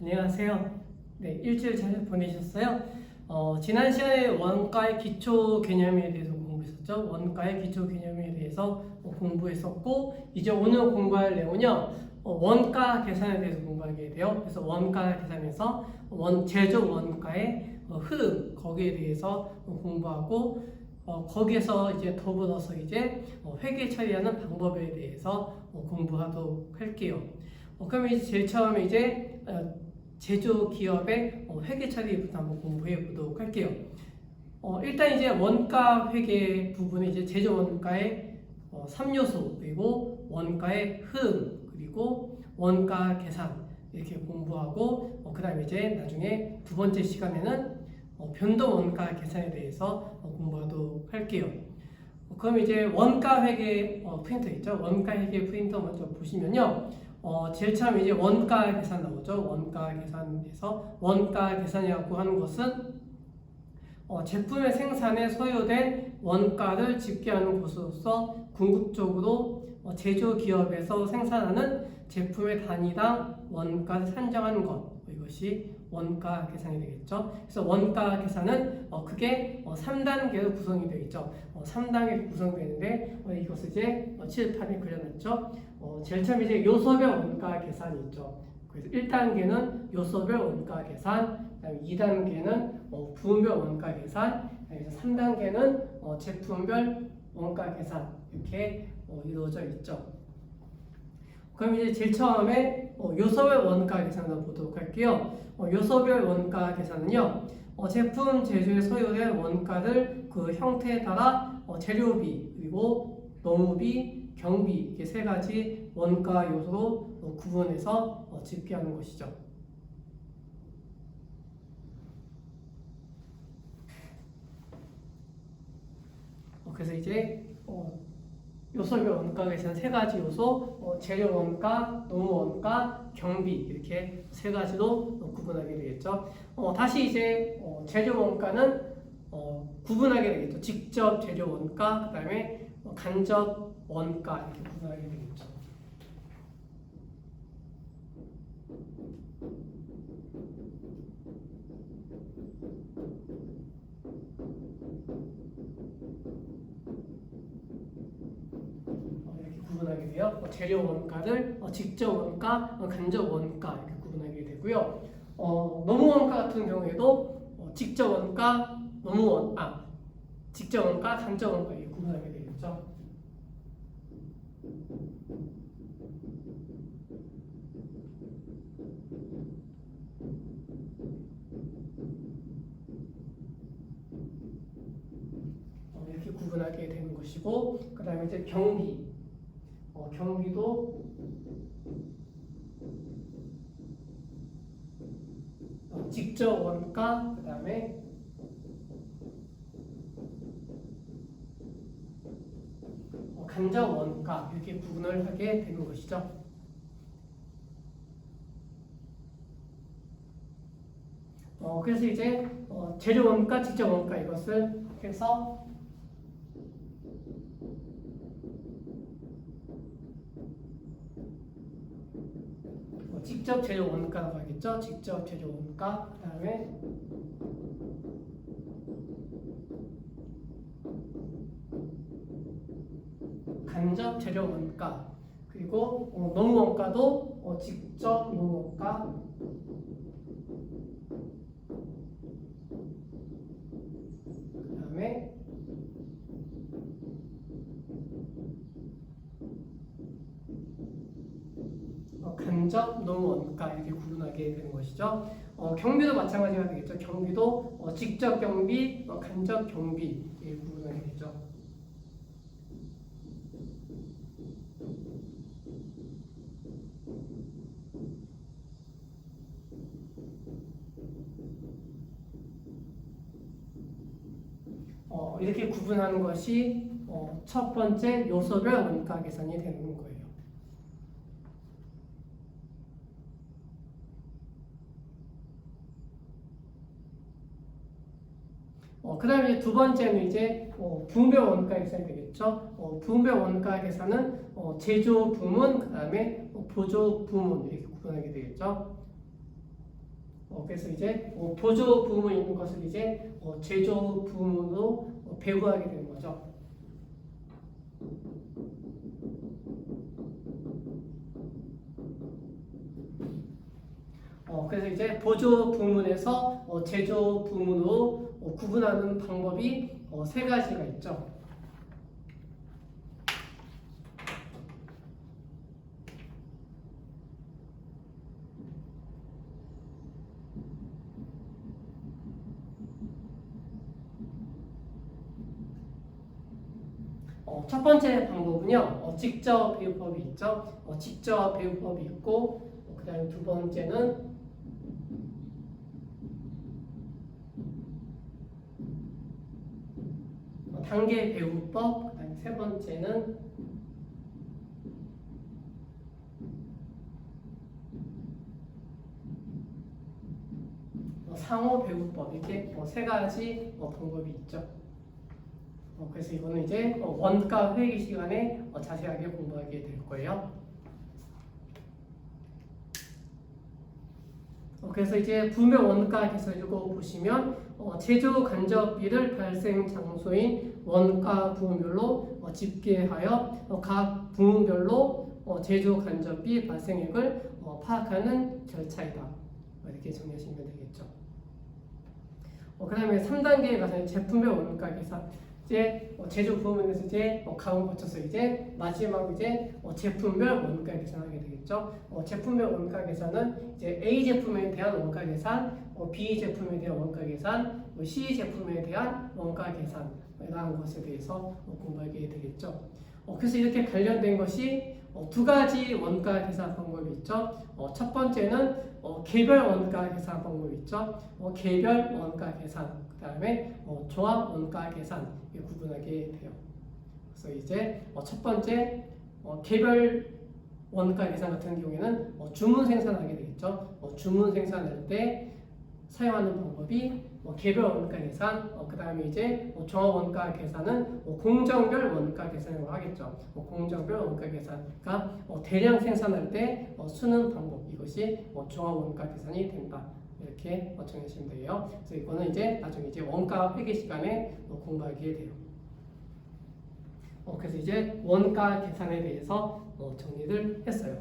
안녕하세요. 네, 일주일 잘 보내셨어요? 지난 시간에 원가의 기초 개념에 대해서 공부했었죠. 원가의 기초 개념에 대해서 공부했었고, 이제 오늘 공부할 내용은요, 원가 계산에 대해서 공부하게 돼요. 그래서 원가 계산에서 제조 원가의 흐름, 거기에 대해서 공부하고, 거기에서 이제 더불어서 이제 회계 처리하는 방법에 대해서 공부하도록 할게요. 그럼 이제 제일 처음에 이제 제조 기업의 회계 처리부터 한번 공부해 보도록 할게요. 일단 이제 원가 회계 부분은 이제 제조 원가의 3요소, 그리고 원가의 흐름, 그리고 원가 계산 이렇게 공부하고, 그 다음에 이제 나중에 두 번째 시간에는 변동 원가 계산에 대해서 공부하도록 할게요. 그럼 이제 원가 회계 프린터 있죠? 원가 회계 프린터 먼저 보시면요. 제일 처음 이제 원가 계산 나오죠. 원가 계산에서 원가 계산이라고 하는 것은 제품의 생산에 소요된 원가를 집계하는 것으로서 궁극적으로 제조 기업에서 생산하는 제품의 단위당 원가를 산정하는 것, 이것이 원가 계산이 되겠죠. 그래서 원가 계산은 크게 3단계로 구성이 되어 있죠. 3단계 구성되는데 이것을 이제 칠판에 그려놨죠. 제일 처음 이제 요소별 원가 계산이 있죠. 그래서 1단계는 요소별 원가 계산, 그다음에 2단계는 부분별 원가 계산, 그래서 3단계는 제품별 원가 계산 이렇게 이루어져 있죠. 그럼 이제 제일 처음에 요소별 원가 계산을 보도록 할게요. 요소별 원가 계산은요, 제품 제조에 소요된 원가를 그 형태에 따라 재료비, 그리고 노무비, 경비 이렇게 세 가지 원가 요소로 구분해서 집계하는 것이죠. 그래서 이제 요소별 원가 계산 세 가지 요소, 재료 원가, 노무 원가, 경비 이렇게 세 가지로 구분하게 되겠죠. 다시 이제 재료 원가는 구분하게 되겠죠. 직접 재료 원가, 그다음에 간접 원가 이렇게 구분하게 되겠죠. 구분하게 돼요. 재료 원가를 직접 원가, 간접 원가 이렇게 구분하게 되고요. 노무 원가 같은 경우에도 직접 원가, 직접 원가, 간접 원가 이렇게 구분하게 되겠죠. 이렇게 구분하게 되는 것이고, 그 다음에 이제 경비. 경비도 직접 원가, 그 다음에 간접 원가 이렇게 구분을 하게 되는 것이죠. 그래서 이제 재료 원가, 직접 원가 이것을 해서 직접 재료 원가라고 하겠죠. 직접 재료 원가, 그 다음에 간접 재료 원가, 그리고 노무 원가도 직접 노무 원가, 그 다음에 간접 노무 원가 이렇게 구분하게 되는 것이죠. 경비도 마찬가지가 되겠죠. 경비도 직접 경비, 간접 경비 이렇게 구분하게 되죠. 이렇게 구분하는 것이 첫 번째 요소별 원가 계산이 되는 거예요. 그 다음에 두 번째는 이제 분배 원가 계산이 되겠죠. 분배 원가 계산은 제조 부문, 그 다음에 보조 부문 이렇게 구분하게 되겠죠. 그래서 이제 보조 부문 있는 것을 이제 제조 부문으로 배분하게 되는 거죠. 그래서 이제 보조 부문에서 제조 부문으로 구분하는 방법이 세 가지가 있죠. 첫 번째 방법은요, 직접 배우법이 있죠. 직접 배우법이 있고, 그 다음에 두 번째는 단계 배우법, 그 다음에 세 번째는 상호 배우법, 이렇게 세 가지 방법이 있죠. 그래서 이거는 이제 원가 회계 시간에 자세하게 공부하게 될 거예요. 그래서 이제 부매 원가 계산 이거 보시면 제조 간접비를 발생 장소인 원가 부문별로 집계하여 각 부문별로 제조 간접비 발생액을 파악하는 절차이다. 이렇게 정리하시면 되겠죠. 그 다음에 3단계에 가서 제품의 원가 계산. 이제 제조 부문에서 이제 가공 거쳐서 이제 마지막 이제 제품별 원가 계산하게 되겠죠. 제품별 원가 계산은 이제 A 제품에 대한 원가 계산, B 제품에 대한 원가 계산, C 제품에 대한 원가 계산이라는 것에 대해서 공부하게 되겠죠. 그래서 이렇게 관련된 것이 두 가지 원가 계산 방법이 있죠. 첫 번째는 개별 원가 계산 방법이 있죠. 개별 원가 계산, 그 다음에 종합 원가 계산 구분하게 돼요. 그래서 이제 첫 번째 개별 원가 계산 같은 경우에는 주문 생산하게 되겠죠. 주문 생산할 때 사용하는 방법이 개별 원가 계산, 그 다음에 이제 종합 원가 계산은 공정별 원가 계산이라고 하겠죠. 공정별 원가 계산, 그러니까 대량 생산할 때 쓰는 방법, 이것이 종합 원가 계산이 된다. 이렇게 정해주시면 돼요. 그래서 이거는 이제 나중에 이제 원가 회계 시간에 공부하게 돼요. 그래서 이제 원가 계산에 대해서 정리를 했어요.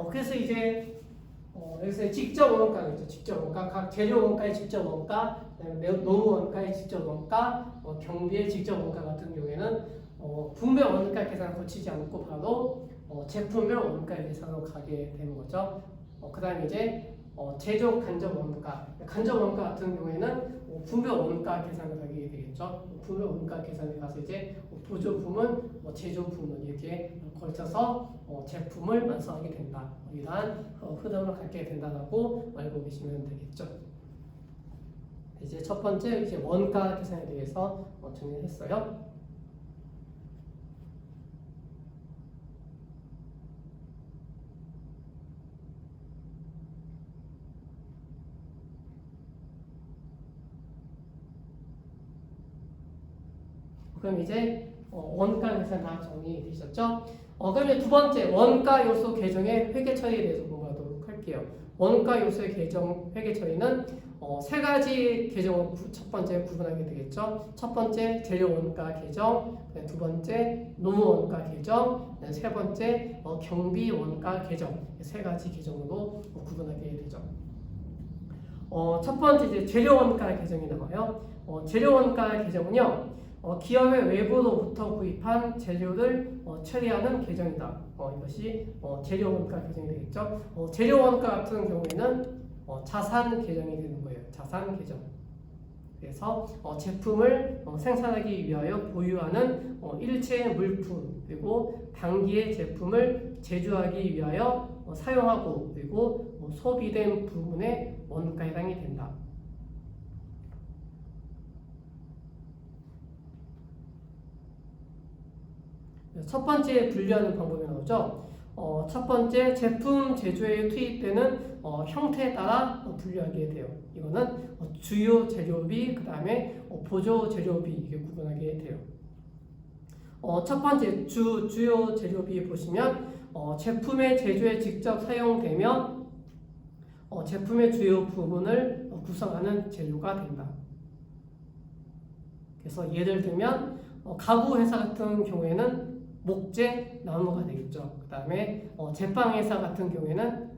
그래서 이제 여기서 직접 원가가 있죠. 직접 원가, 각 재료 원가의 직접 원가, 그다음에 노무 원가의 직접 원가, 경비의 직접 원가 같은 경우에는 분배 원가 계산을 거치지 않고 바로 제품별 원가 계산으로 가게 되는 거죠. 그다음에 이제 제조 간접 원가, 간접 원가 같은 경우에는 분배 원가 계산을 하게 되겠죠. 분배 원가 계산에 가서 이제 보조 부문, 제조 부문 이렇게 걸쳐서 제품을 완성하게 된다. 이러한 흐름을 갖게 된다고 알고 계시면 되겠죠. 이제 첫 번째 이제 원가 계산에 대해서 정리했어요. 그럼 이제 원가 계산 다 정리되셨죠? 그러면 두 번째 원가 요소 계정의 회계 처리에 대해서 공부하도록 할게요. 원가 요소의 계정 회계 처리는 세 가지 계정을 첫 번째 구분하게 되겠죠. 첫 번째 재료 원가 계정, 두 번째 노무 원가 계정, 세 번째 경비 원가 계정, 세 가지 계정으로 구분하게 되죠. 첫 번째 이제 재료 원가 계정이 나와요. 재료 원가 계정은요. 기업의 외부로부터 구입한 재료를 처리하는 계정이다. 이것이 재료 원가 계정이 되겠죠. 재료 원가 같은 경우에는 자산 계정이 되는 거예요. 자산 계정. 그래서 제품을 생산하기 위하여 보유하는 일체 물품, 그리고 단기의 제품을 제조하기 위하여 사용하고, 그리고 소비된 부분의 원가 해당이 된다. 첫 번째 분류하는 방법이 나오죠. 첫 번째 제품 제조에 투입되는 형태에 따라 분류하게 돼요. 이거는 주요 재료비, 그 다음에 보조 재료비 이게 구분하게 돼요. 첫 번째 주요 재료비 보시면 제품의 제조에 직접 사용되면 제품의 주요 부분을 구성하는 재료가 된다. 그래서 예를 들면 가구 회사 같은 경우에는 목재, 나무가 되겠죠. 그 다음에 제빵 회사 같은 경우에는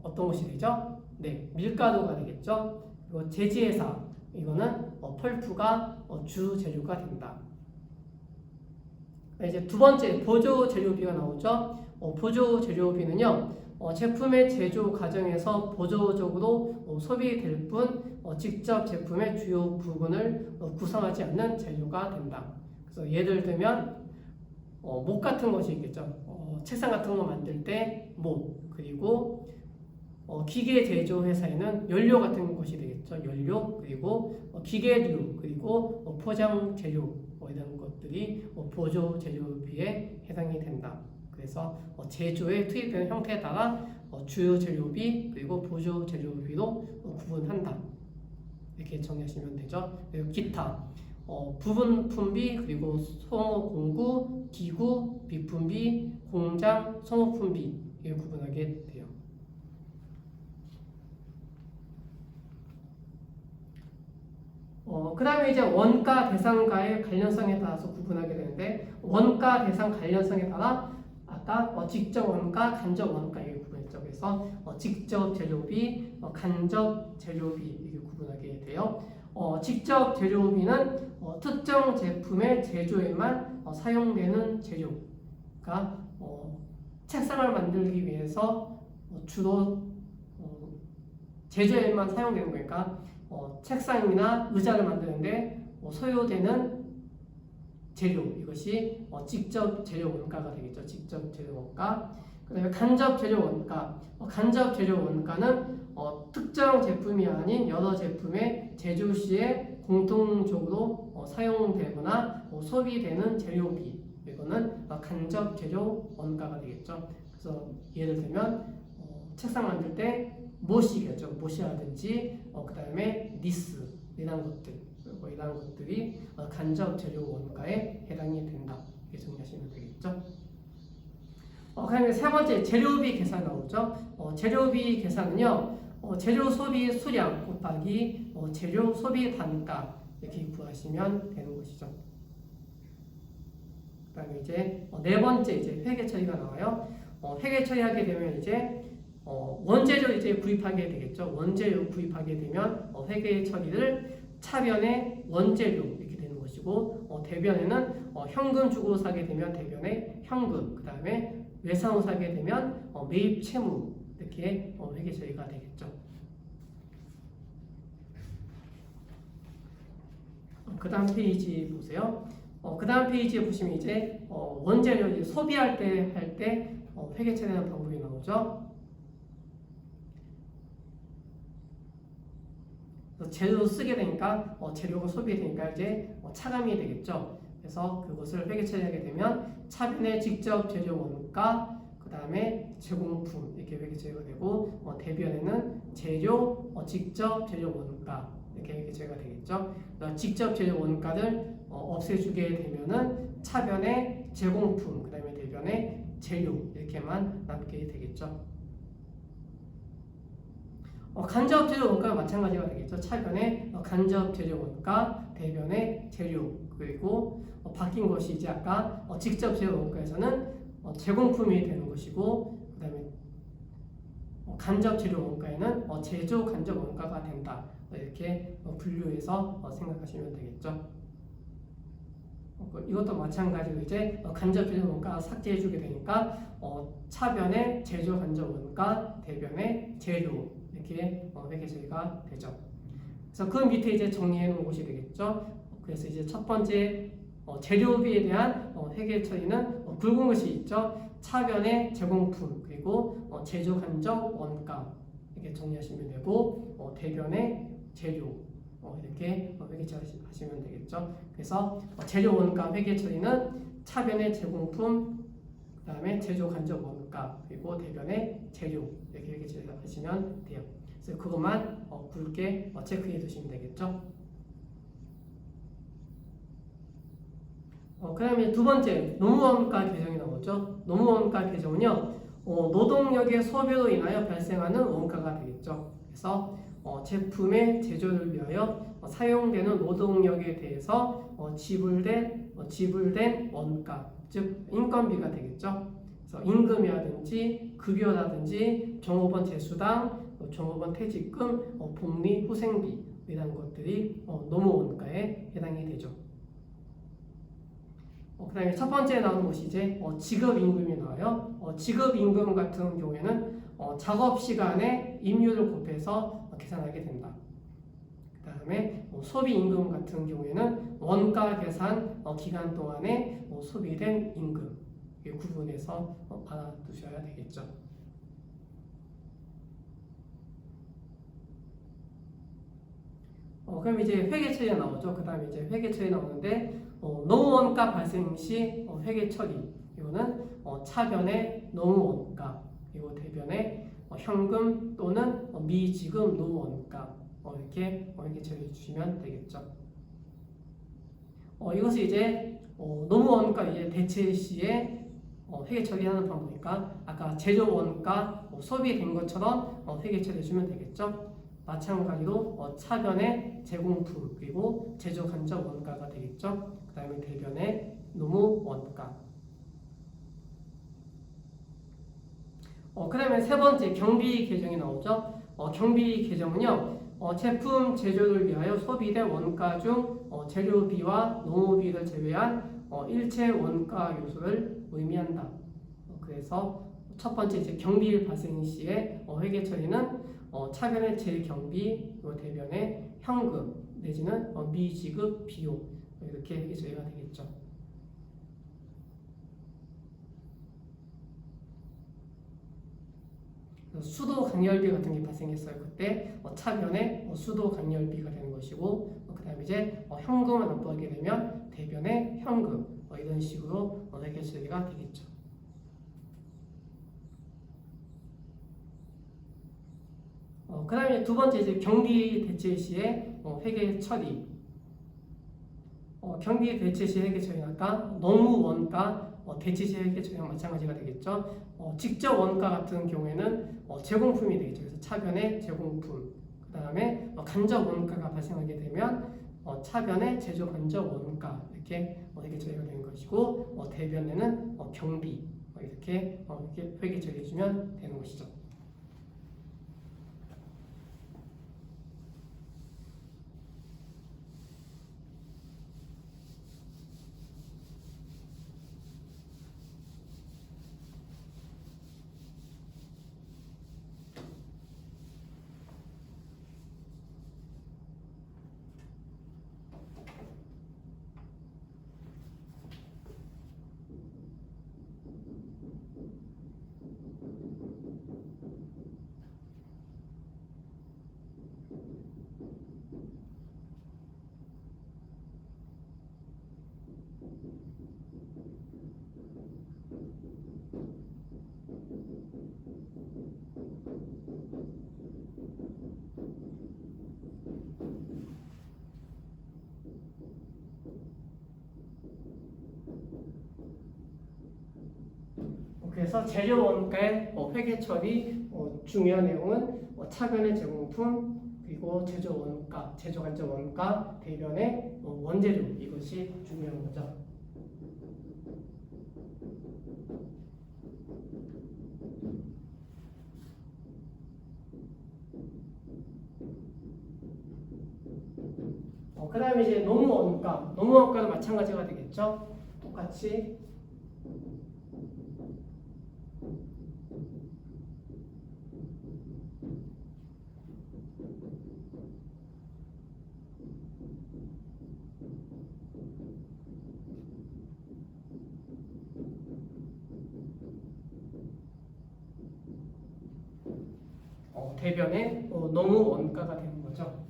어떤 것이 되죠? 네, 밀가루가 되겠죠. 그리고 제지 회사 이거는 펄프가 주 재료가 된다. 이제 두 번째 보조 재료비가 나오죠. 보조 재료비는요, 제품의 제조 과정에서 보조적으로 소비될 뿐 직접 제품의 주요 부분을 구성하지 않는 재료가 된다. 그래서 예를 들면 못 같은 것이 있겠죠. 책상 같은 거 만들 때 못, 그리고 기계 제조 회사에는 연료 같은 것이 되겠죠. 연료, 그리고 기계류, 그리고 포장 재료 이런 것들이 보조 재료비에 해당이 된다. 그래서 제조에 투입되는 형태에 따라 주요 재료비 그리고 보조 재료비로 구분한다. 이렇게 정리하시면 되죠. 그리고 기타 부분품비 그리고 소모공구, 기구, 비품비, 공장, 소모품비 이렇게 구분하게 돼요. 그 다음에 이제 원가 대상과의 관련성에 따라서 구분하게 되는데 원가 대상 관련성에 따라 아까 직접 원가, 간접 원가 이렇게 구분했죠. 그래서 직접 재료비, 간접 재료비 이렇게 구분하게 돼요. 직접 재료비는 특정 제품의 제조에만 사용되는 재료가 책상을 만들기 위해서 주로 제조에만 사용되는 거니까 책상이나 의자를 만드는데 소요되는 재료 이것이 직접 재료 원가가 되겠죠. 직접 재료 원가. 그다음에 간접 재료 원가. 간접 재료 원가는 특정 제품이 아닌 여러 제품의 제조 시에 공통적으로 사용되거나 소비되는 재료비. 이거는 간접 재료 원가가 되겠죠. 그래서 예를 들면 책상 만들 때 못이겠죠. 못이라든지 그 다음에 니스 이런 것들 이런 것들이 간접 재료 원가에 해당이 된다. 이렇게 정리하시면 되겠죠. 그다음에 세 번째 재료비 계산 나오죠. 재료비 계산은요 재료 소비 수량 곱하기 재료 소비 단가 이렇게 구하시면 되는 것이죠. 그다음에 이제 네 번째 이제 회계 처리가 나와요. 회계 처리하게 되면 이제 원재료 이제 구입하게 되겠죠. 원재료 구입하게 되면 회계 처리를 차변에 원재료 이렇게 되는 것이고 대변에는 현금 주고 사게 되면 대변에 현금 그 다음에 외상으로 사게 되면 매입 채무 이렇게 회계 처리가 되겠죠. 그 다음 페이지 보세요. 그 다음 페이지에 보시면 이제 원재료 이제 소비할 때 할 때 회계 처리하는 방법이 나오죠. 재료로 쓰게 되니까 재료가 소비되니까 이제 차감이 되겠죠. 그래서 그것을 회계 처리하게 되면 차변에 직접 재료 원가, 그 다음에 제공품 이렇게 회계 처리가 되고 대변에는 재료, 직접 재료 원가 이렇게 회계 처리가 되겠죠. 직접 재료 원가를 없애주게 되면은 차변에 제공품, 그 다음에 대변에 재료 이렇게만 남게 되겠죠. 간접 재료 원가가 마찬가지가 되겠죠. 차변에 간접 재료 원가, 대변에 재료 그리고 바뀐 것이 이제 아까 직접 재료 원가에서는 제공품이 되는 것이고 그다음에 간접 재료 원가에는 제조 간접 원가가 된다. 이렇게 분류해서 생각하시면 되겠죠. 이것도 마찬가지로 이제 간접 재료 원가 삭제해주게 되니까 차변에 제조 간접 원가, 대변에 재료 이렇게 회계 처리가 되죠. 그래서 그 밑에 이제 정리해 놓은 것이 되겠죠. 그래서 이제 첫 번째 재료비에 대한 회계 처리는 굵은 것이 있죠. 차변의 제공품 그리고 제조 간접 원가 이렇게 정리하시면 되고 대변의 재료 이렇게 회계 처리하시면 되겠죠. 그래서 재료 원가 회계 처리는 차변의 제공품 그다음에 제조 간접 원가 그리고 대변의 재료 이렇게 제작하시면 돼요. 그래서 그것만 굵게 체크해 두시면 되겠죠. 그다음에 두 번째 노무원가 개정이 나오죠. 노무원가 개정은요, 노동력의 소비로 인하여 발생하는 원가가 되겠죠. 그래서 제품의 제조를 위하여 사용되는 노동력에 대해서 지불된 원가, 즉 인건비가 되겠죠. 그래서 임금이라든지 급여라든지 종업원 제수당, 종업원 퇴직금, 복리, 후생비 이런 것들이 노무원가에 해당이 되죠. 그 다음에 첫 번째 나오는 것이 이제 지급임금이 나와요. 지급임금 같은 경우에는 작업시간에 임료를 곱해서 계산하게 된다. 그 다음에 소비임금 같은 경우에는 원가 계산 기간 동안에 소비된 임금 구분해서 알아두셔야 되겠죠. 그럼 이제 회계 처리가 나오죠. 그 다음에 이제 회계 처리 나오는데 노무원가 발생 시 회계 처리 이거는 차변의 노무원가 그리고 대변의 현금 또는 미지급 노무원가 이렇게 회계 처리해 주시면 되겠죠. 이것을 이제 노무원가 이제 대체 시에 회계 처리하는 방법이니까 아까 제조 원가 소비된 것처럼 회계 처리해 주면 되겠죠. 마찬가지로 차변의 제공품 그리고 제조 간접 원가가 되겠죠. 그 다음에 대변의 노무 원가. 그 다음에 세 번째 경비 개정이 나오죠. 경비 개정은요, 제품 제조를 위하여 소비된 원가 중 재료비와 노무비를 제외한 일체 원가 요소를 의미한다. 그래서 첫 번째 이제 경비 발생 시에 회계 처리는 차변의 재경비, 대변의 현금 내지는 미지급 비용 이렇게 회계 처리가 되겠죠. 수도 강렬비 같은 게 발생했어요. 그때 차변의 수도 강렬비가 되는 것이고, 그 다음에 이제 현금을 납부하게 되면 대변의 현금 이런 식으로 회계 처리가 되겠죠. 그 다음에 두 번째 이제 경비 대체 시의 회계 처리. 경비 대체 시 회계 처리는 아까 노무 원가 대체 시 회계 처리랑 마찬가지가 되겠죠. 직접 원가 같은 경우에는 제공품이 되겠죠. 그래서 차변의 제공품. 그 다음에 간접 원가가 발생하게 되면 차변의 제조 간접 원가 이렇게 회계 처리가 되는 것이고 대변에는 경비 이렇게 회계 처리해 주면 되는 것이죠. 그래서 재료 원가의 회계 처리 중요한 내용은 차변의 제공품 그리고 제조 원가, 제조 간접 원가, 대변의 원재료 이것이 중요한 거죠. 그 다음에 이제 노무원가, 노무원가는 마찬가지가 되겠죠. 똑같이 대변의 노무원가가 되는 거죠.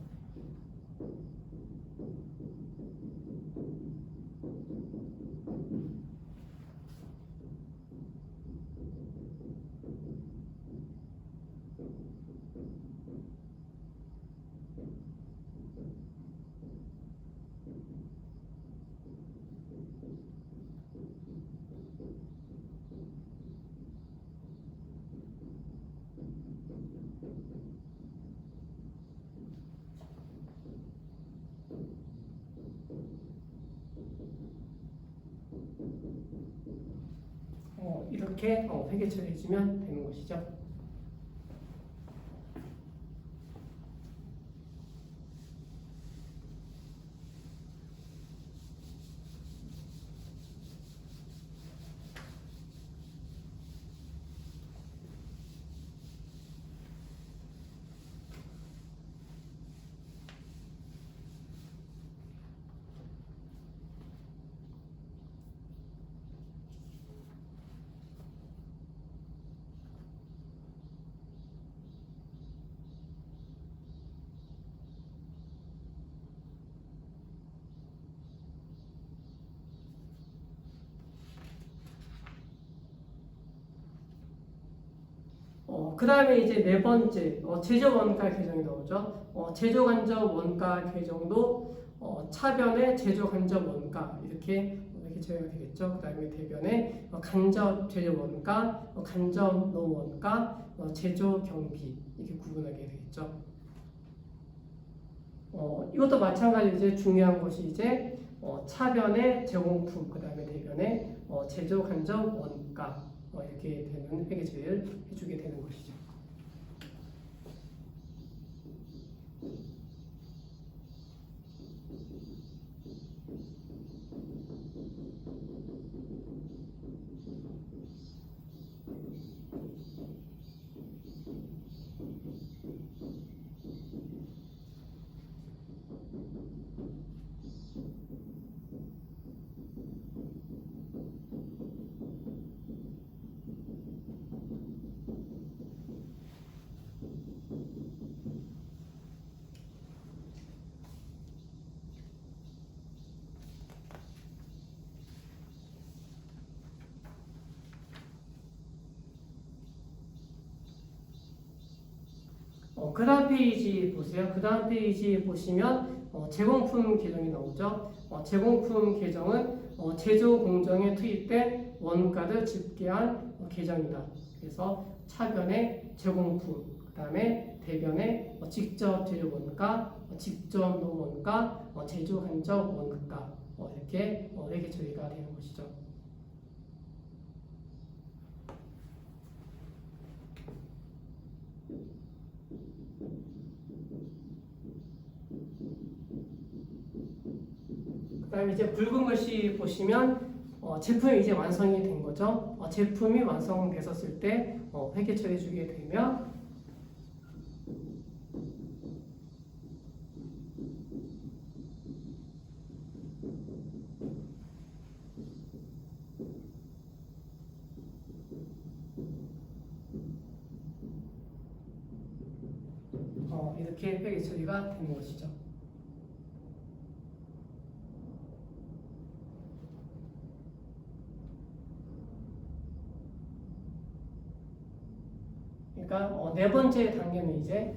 이렇게 회계 처리해주면 되는 것이죠. 그 다음에 이제 네 번째 제조 원가 계정이 나오죠. 제조 간접 원가 계정도 차변의 제조 간접 원가 이렇게 처리가 되겠죠. 그 다음에 대변에 간접 제조 원가, 간접 노 원가, 제조 경비 이렇게 구분하게 되겠죠. 이것도 마찬가지로 이제 중요한 것이 이제 차변의 제공품, 그 다음에 대변의 제조 간접 원가 이렇게 되는 회계 처리를 해주게 되는 것이죠. 그 다음 페이지 보세요. 그 다음 페이지 보시면 제공품 계정이 나오죠. 제공품 계정은 제조 공정에 투입된 원가를 집계한 계정이다. 그래서 차변의 제공품, 그 다음에 대변의 직접 제조 원가, 직접 노 원가, 제조 간접 원가 이렇게 회계 처리가 되는 것이죠. 그다음에 이제 붉은 글씨 보시면 제품이 이제 완성이 된 거죠. 제품이 완성됐었을 때 회계 처리해 주게 되면 이렇게 회계 처리가 되는 것이죠. 그러니까 네 번째 단계는 이제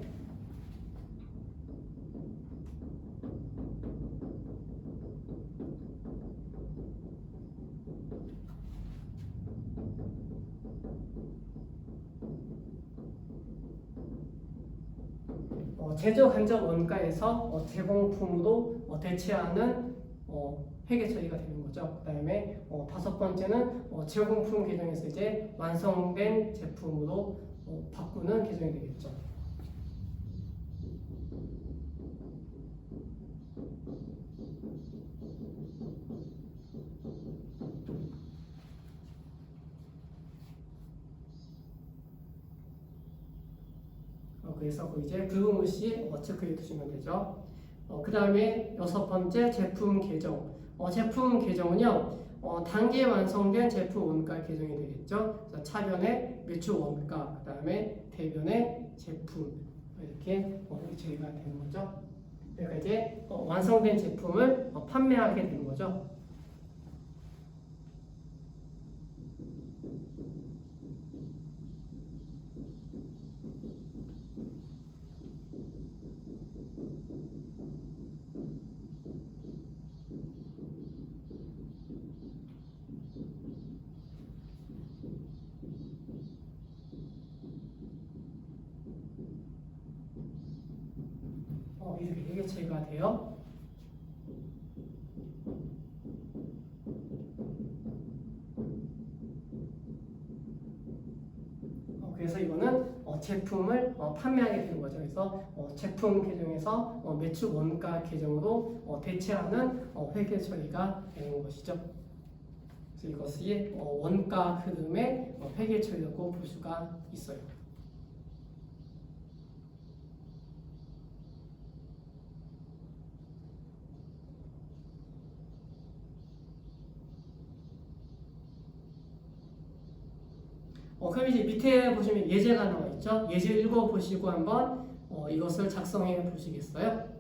제조 간접 원가에서 제공품으로 대체하는 회계 처리가 되는 거죠. 그 다음에 다섯 번째는 제공품 계정에서 이제 완성된 제품으로 바꾸는 계정이 되겠죠. 그래서 이제 붉은 글씨 체크해 두시면 되죠. 그 다음에 여섯 번째 제품 계정. 제품 계정은요, 단기에 완성된 제품 원가 계정이 되겠죠. 차변의 매출 원가, 그 다음에 대변의 제품 이렇게 처리가 되는 거죠. 그러니까 이제 완성된 제품을 판매하게 되는 거죠. 이렇게 회계 처리가 돼요. 제품을 판매하게 되는 거죠. 그래서 제품 계정에서 매출 원가 계정으로 대체하는 회계 처리가 되는 것이죠. 그래서 이것이 원가 흐름의 회계 처리라고 볼 수가 있어요. 그럼 이제 밑에 보시면 예제가 나와 있죠. 예제 읽어 보시고 한번 이것을 작성해 보시겠어요?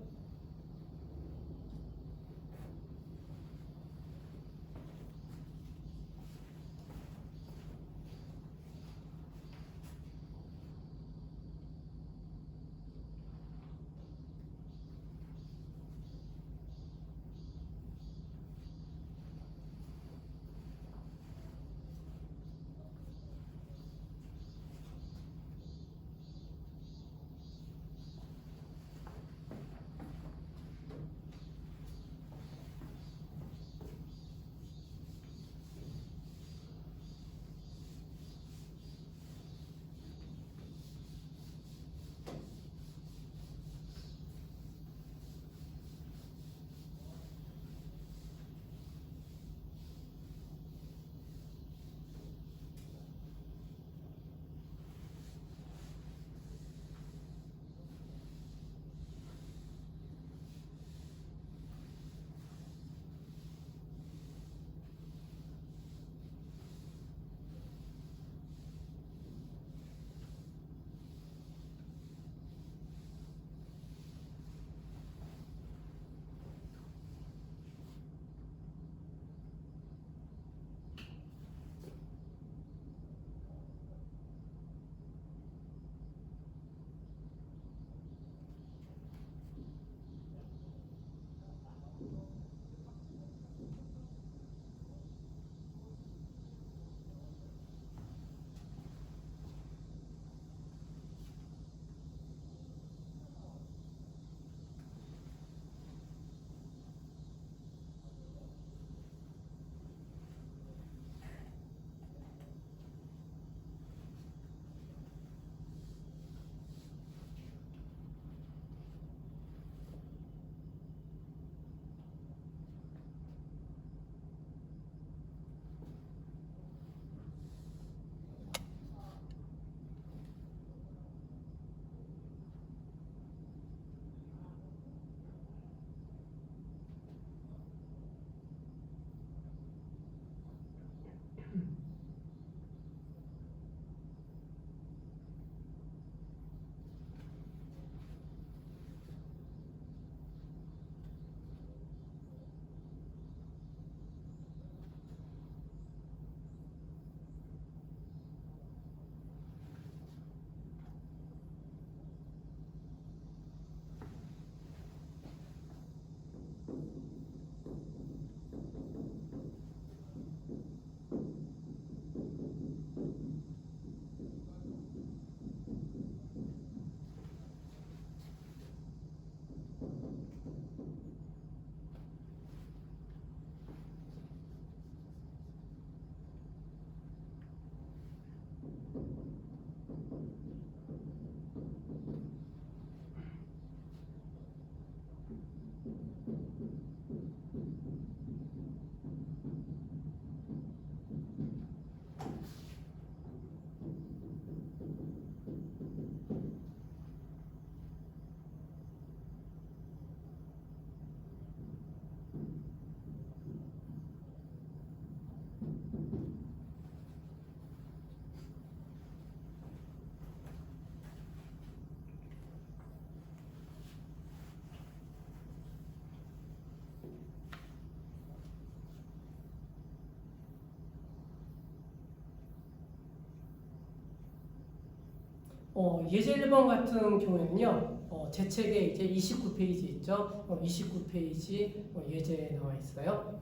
예제 1번 같은 경우에는요, 제 책에 이제 29페이지 있죠. 29페이지 예제 나와 있어요.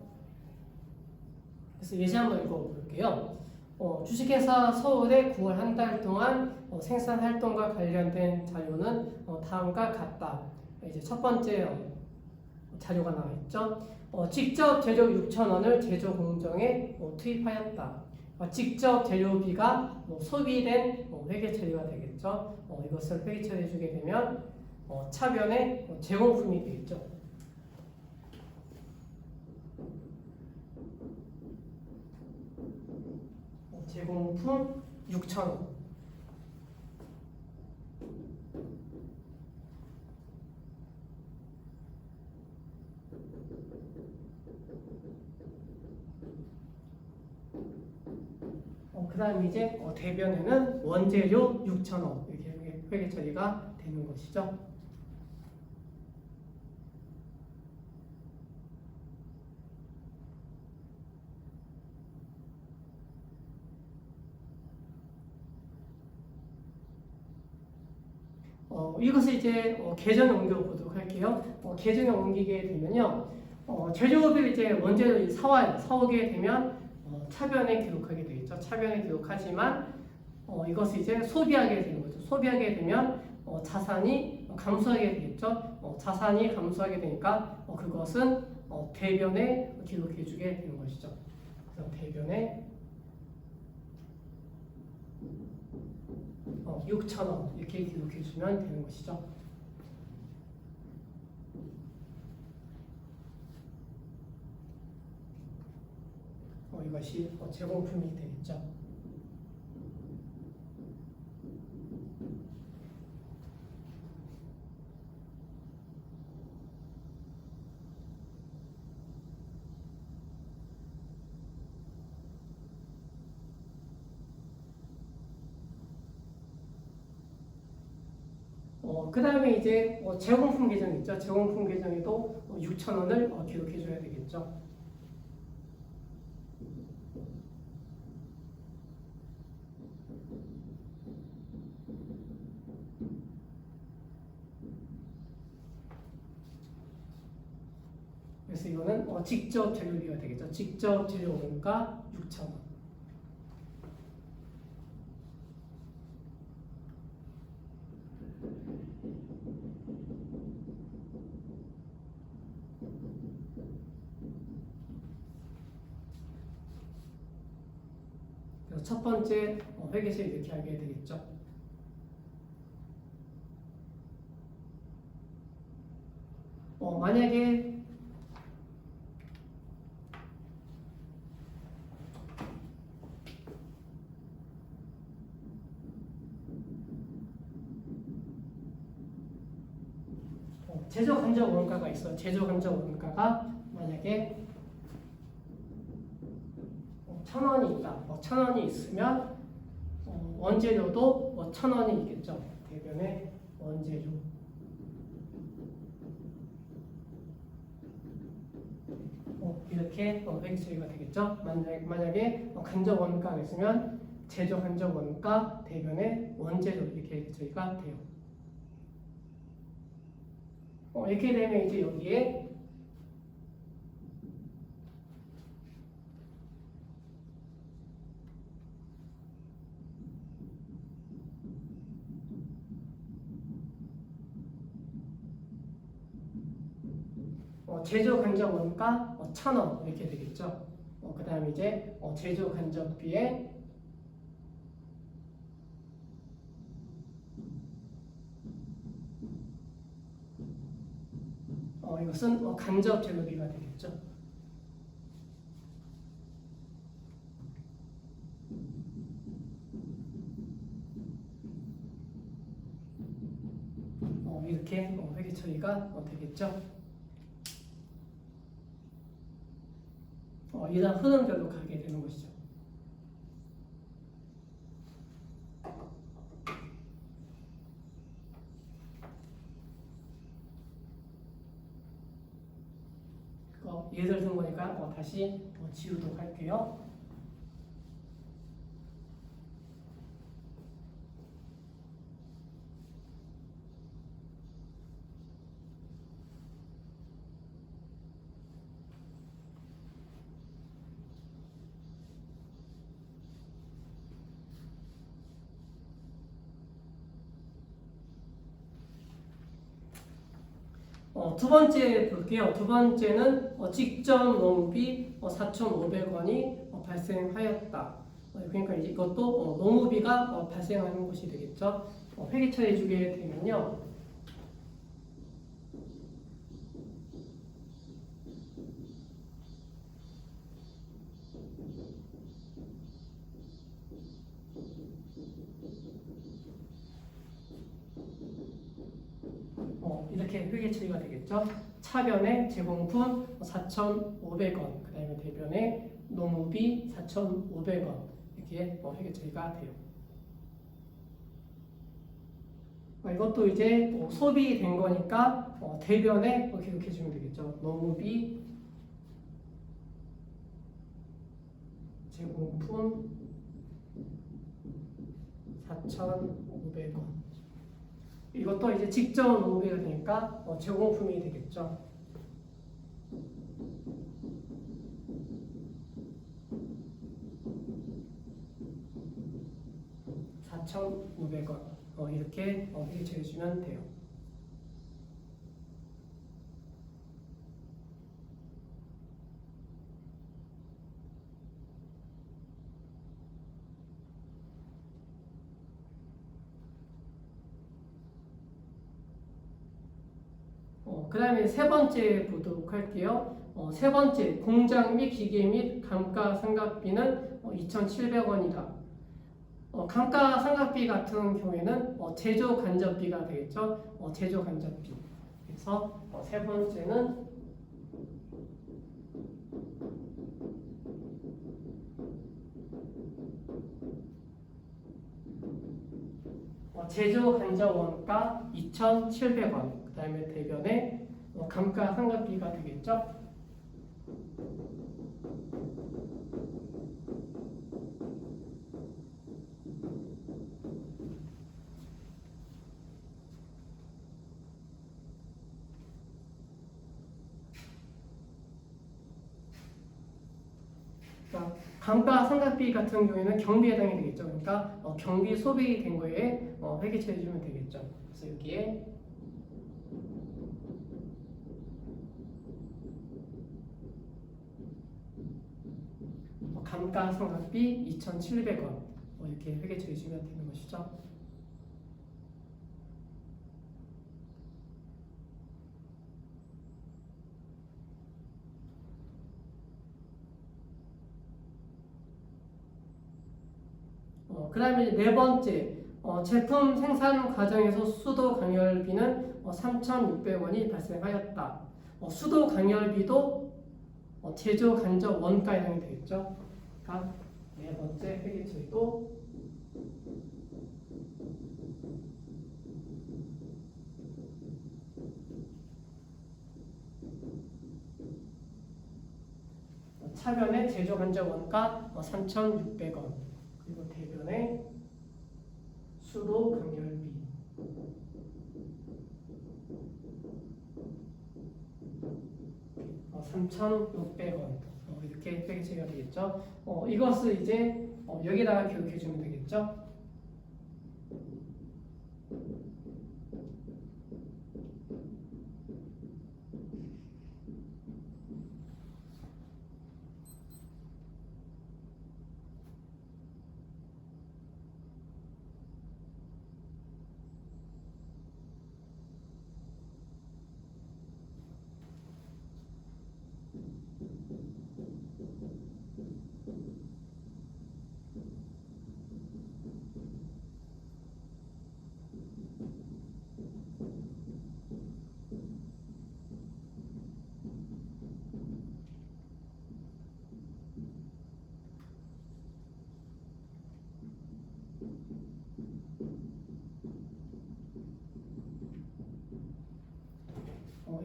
그래서 예제 한번 읽어볼게요. 주식회사 서울에 9월 한 달 동안 생산 활동과 관련된 자료는 다음과 같다. 이제 첫 번째 자료가 나와 있죠. 직접 제조 6,000원을 제조 공정에 투입하였다. 직접 재료비가 소비된 회계 처리가 되겠죠. 이것을 회계 처리해주게 되면 차변의 제공품이 되겠죠. 제공품 6,000원. 그 다음 이제 대변에는 원재료 6,000원 이렇게 회계 처리가 되는 것이죠. 이것을 이제 계정에 옮겨보도록 할게요. 계정에 옮기게 되면요, 재료비를 이제 원재료 사오게 되면 차변에 기록하게 되겠죠. 차변에 기록하지만 이것을 이제 소비하게 되는 거죠. 소비하게 되면 자산이 감소하게 되겠죠. 자산이 감소하게 되니까 그것은 대변에 기록해주게 되는 것이죠. 그래서 대변에 6,000원 이렇게 기록해주면 되는 것이죠. 이것이 제공품이 되겠죠. 그 다음에 이제 제공품 계정 있죠. 제공품 계정에도 6,000원을 기록해줘야 되겠죠. 그래서 이거는 직접 재료비가 되겠죠. 직접 재료 원가 6,000원. 그래서 첫 번째 회계실 이렇게 하게 되겠죠. 만약에 제조 간접 원가가 있어요. 제조 간접 원가가 만약에 1,000원이 있다. 1,000원이 있으면 원재료도 1,000원이 있겠죠. 대변에 원재료. 이렇게 회계 처리가 되겠죠. 만약에 간접 원가가 있으면 제조 간접 원가 대변에 원재료 이렇게 회계 처리가 돼요. 이렇게 되면 이제 여기에 제조 간접 원가 1,000원 이렇게 되겠죠. 그 다음에 이제 제조 간접비에 이것은 간접 재료비가 되겠죠. 이렇게 회계 처리가 되겠죠. 이런 흐름대로 가게 되는 것이죠. 예를 든 거니까 다시 지우도록 할게요. 두 번째 볼게요. 두 번째는 직접 농비 4,500원이 발생하였다. 그러니까 이제 이것도 노무비가 발생하는 것이 되겠죠. 회계 처리해 주게 되면요. 이렇게 회계 처리가 되겠죠. 차변에 제공품 4,500원, 그 다음에 대변에 노무비 4,500원 이렇게 회계 처리가 돼요. 이것도 이제 소비된 거니까 대변에 기록해 주면 되겠죠. 노무비 제공품 4,500원. 이것도 이제 직접 노무비가 되니까 제공품이 되겠죠. $4,500원 이렇게 회계 처리해 주면 돼요. 그 다음에 세 번째 보도록 할게요. 세 번째, 공장 및 기계 및 감가상각비는 2,700원이다. 감가상각비 같은 경우에는 제조 간접비가 되겠죠. 제조 간접비. 그래서 세 번째는 제조 간접 원가 2,700원. 그 다음에 대변에 감가상각비가 되겠죠. 감가상각비 같은 경우에는 경비에 해당이 되겠죠. 그러니까 경비 소비된 거에 회계 처리해 주면 되겠죠. 그래서 여기에 감가상각비 2,700원 이렇게 회계 처리해 주면 되는 것이죠. 그 다음에 네 번째, 제품 생산 과정에서 수도 강열비는 3,600원이 발생하였다. 수도 강열비도 제조 간접 원가에 해당이 되겠죠. 그러니까 네 번째 회계 처리도 차변에 제조 간접 원가 3,600원. 그리고 대변에 수도 강열비 3,600원 이렇게 회계 처리가 되겠죠. 이것을 이제 여기다가 기록해 주면 되겠죠.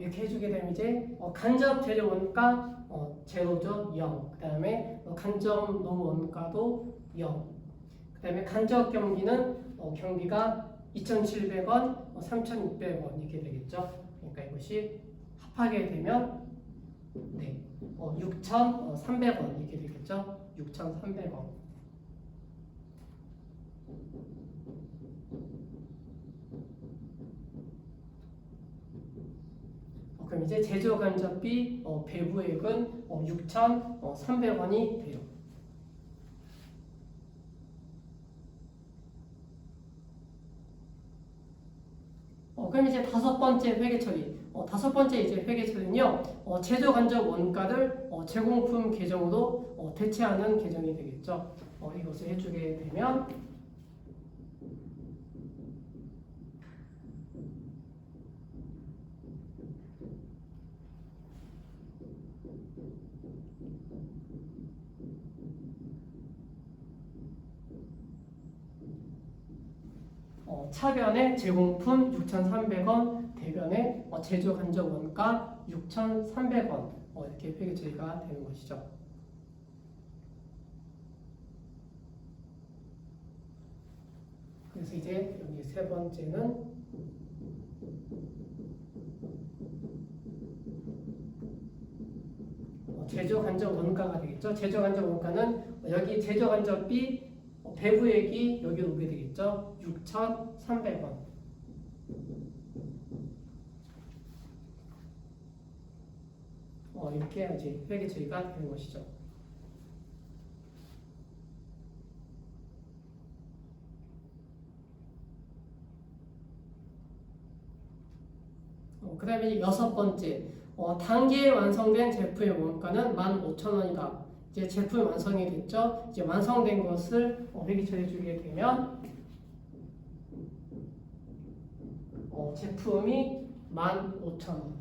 이렇게 해주게 되면 이제 간접 재료 원가 제로죠 0. 그 다음에 간접 노무 원가도 0. 그 다음에 간접 경비는 경비가 2,700원, 3,600원 이렇게 되겠죠. 그러니까 이것이 합하게 되면 네, 6,300원 이렇게 되겠죠. 6,300원. 그럼 이제 제조 간접비 배부액은 6,300원이 돼요. 그럼 이제 다섯 번째 회계 처리. 다섯 번째 이제 회계 처리는요. 제조 간접 원가를 제공품 계정으로 대체하는 계정이 되겠죠. 이것을 해주게 되면 차변의 제공품 6,300원, 대변의 제조 간접 원가 6,300원 이렇게 회계 처리가 되는 것이죠. 그래서 이제 여기 세 번째는 제조 간접 원가가 되겠죠. 제조 간접 원가는 여기 제조 간접비 배부액이 여기로 오게 되겠죠. 6,300원. 이렇게 이제 회계 처리가 되는 것이죠. 그 다음에 여섯 번째, 단기에 완성된 제품의 원가는 15,000원이다. 이제 제품이 완성이 됐죠. 이제 완성된 것을 회계 처리해 주게 되면 제품이 15,000원.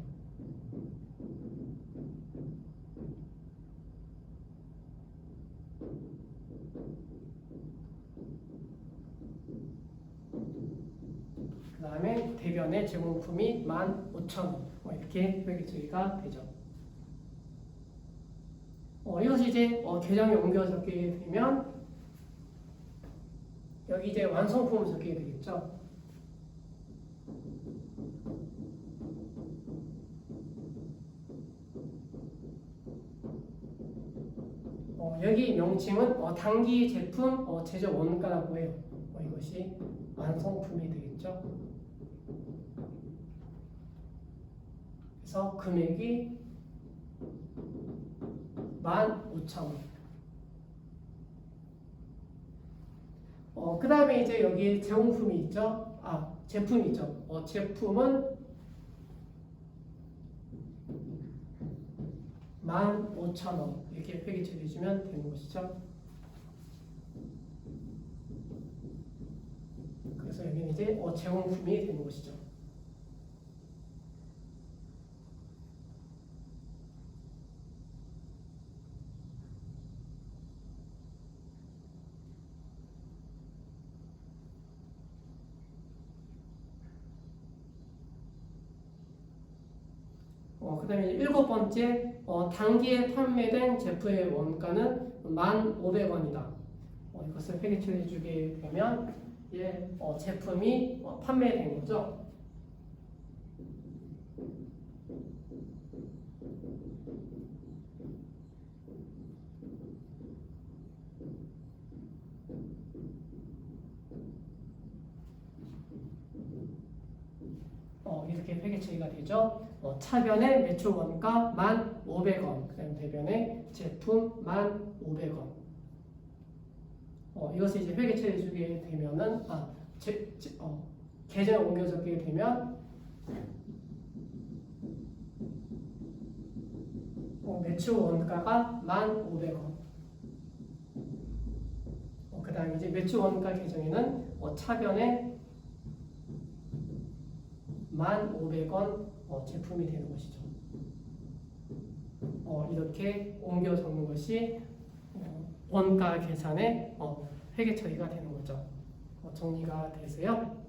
그 다음에 대변의 제공품이 15,000원. 이렇게 회계 처리가 되죠. 이것이 이제 계정에 옮겨 적게 되면 여기 이제 완성품을 적게 되겠죠. 여기 명칭은 단기 제품 제조 원가라고 해요. 이것이 완성품이 되겠죠. 그래서 금액이 15,000원. 그 다음에 이제 여기 제공품이 있죠. 제품이 있죠. 제품은 15,000원. 이렇게 회계 처리해 주면 되는 것이죠. 그래서 여기는 이제 제공품이 되는 것이죠. 그 다음에 일곱 번째, 단기에 판매된 제품의 원가는 1,500원이다. 이것을 회계 처리해 주게 되면 제품이 판매된 거죠. 이렇게 회계 처리가 되죠. 차변의 매출 원가 1,500원, 그다음 대변의 제품 1,500원. 이것을 이제 회계 처리해 주게 되면은 계정에 옮겨 적게 되면 매출 원가가 1,500원. 그다음 이제 매출 원가 계정에는 차변의 1,500원 제품이 되는 것이죠. 이렇게 옮겨 적는 것이 원가 계산의 회계 처리가 되는 거죠. 정리가 되세요?